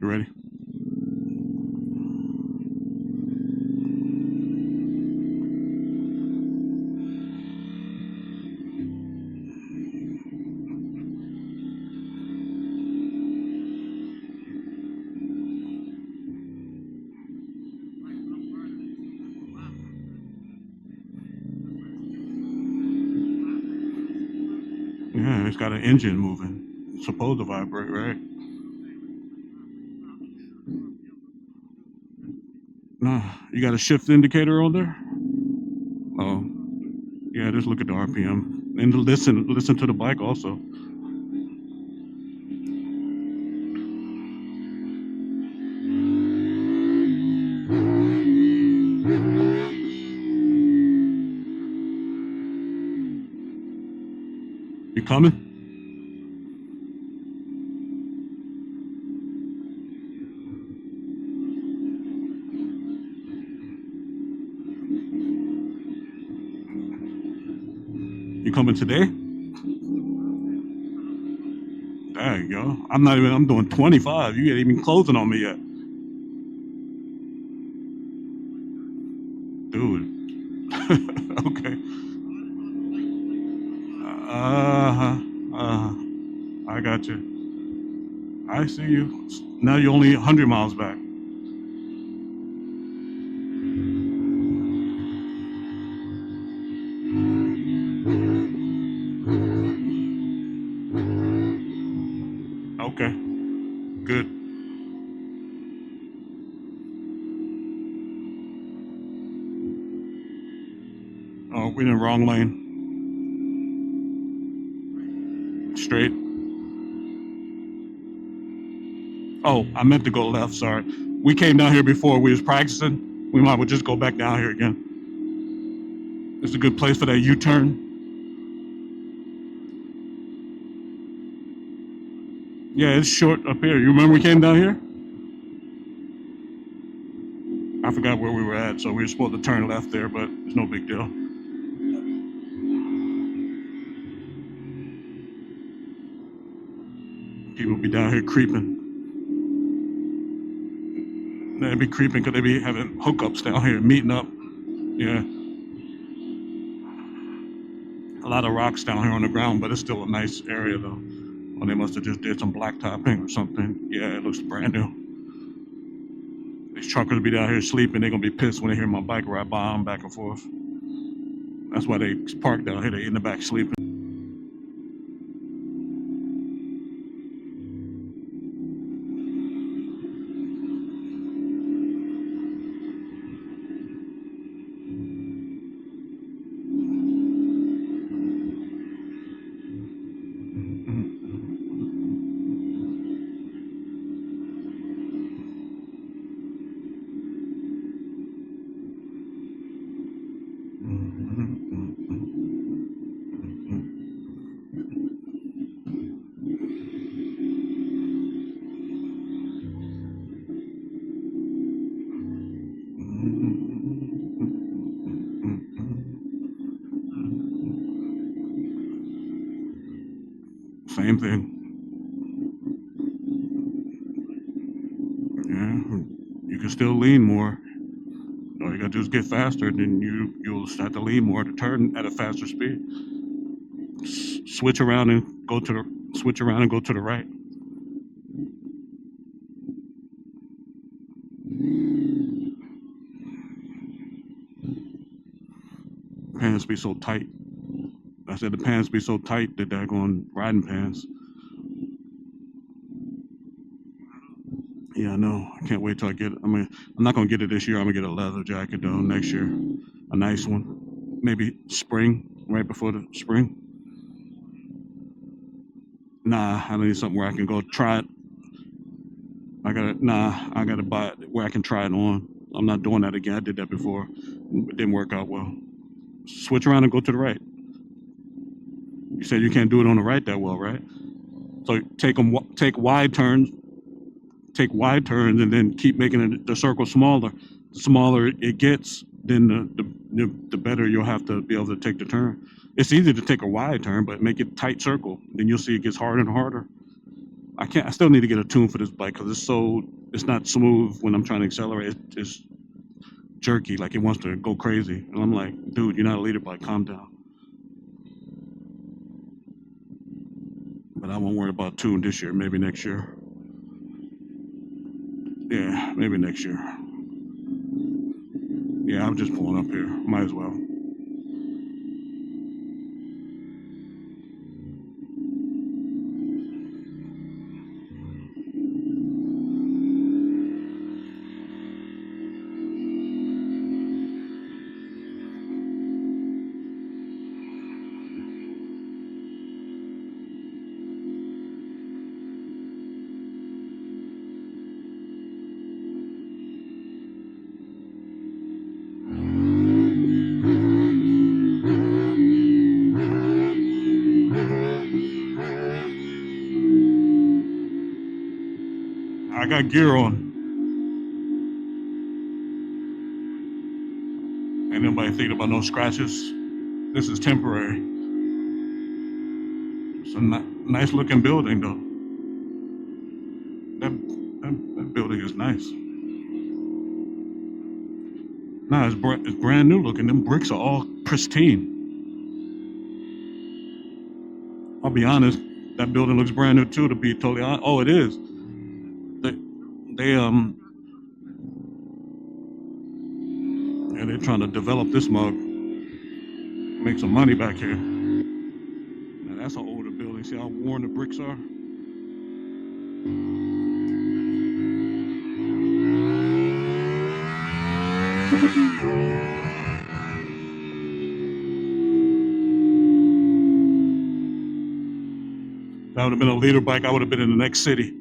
You ready? Yeah, it's got an engine moving. It's supposed to vibrate, right? No, you got a shift indicator on there? Oh, yeah, just look at the RPM. And listen to the bike also. You coming? You coming today? There you go. I'm doing 25. You ain't even closing on me yet. Dude. Okay. Uh-huh. Uh-huh. I got you. I see you. Now you're only 100 miles back. Okay. Good. Oh, we're in the wrong lane. Straight. Oh, I meant to go left. Sorry. We came down here before. We was practicing. We might well just go back down here again. It's a good place for that U-turn. Yeah, it's short up here. You remember we came down here? I forgot where we were at, so we were supposed to turn left there, but it's no big deal. People be down here creeping. They'd be creeping because they be having hookups down here, meeting up. Yeah, a lot of rocks down here on the ground, but it's still a nice area though. Well, they must have just did some blacktopping or something. Yeah, it looks brand new. These truckers be down here sleeping. They're gonna be pissed when they hear my bike ride by them back and forth. That's why they park down here. They in the back sleeping. Same thing. Yeah, you can still lean more. All you gotta do is get faster, then you'll start to lean more to turn at a faster speed. Switch around and go to the switch around and go to the right. Pants be so tight. I said the pants be so tight that they're going riding pants. Yeah, I know. I can't wait till I get it. I mean, I'm not gonna get it this year. I'm gonna get a leather jacket though next year, a nice one. Maybe spring, right before the spring. Nah, I need something where I can go try it. I gotta buy it where I can try it on. I'm not doing that again. I did that before. It didn't work out well. Switch around and go to the right. You said you can't do it on the right that well, right? So take wide turns, and then keep making the circle smaller. The smaller it gets, then the better you'll have to be able to take the turn. It's easy to take a wide turn, but make it tight circle. Then you'll see it gets harder and harder. I still need to get a tune for this bike because it's not smooth when I'm trying to accelerate. It's jerky, like it wants to go crazy. And I'm like, dude, you're not a leader bike, calm down. But I won't worry about tune this year, maybe next year. Yeah, maybe next year. Yeah, I'm just pulling up here. Might as well. I got gear on. Ain't nobody thinking about no scratches. This is temporary. It's a nice looking building though. That building is nice. Nah, it's brand new looking. Them bricks are all pristine. I'll be honest, that building looks brand new too. To be totally honest, oh, it is. They, they yeah, they're trying to develop this mug, make some money back here. Now that's an older building. See how worn the bricks are? That would have been a leader bike. I would have been in the next city.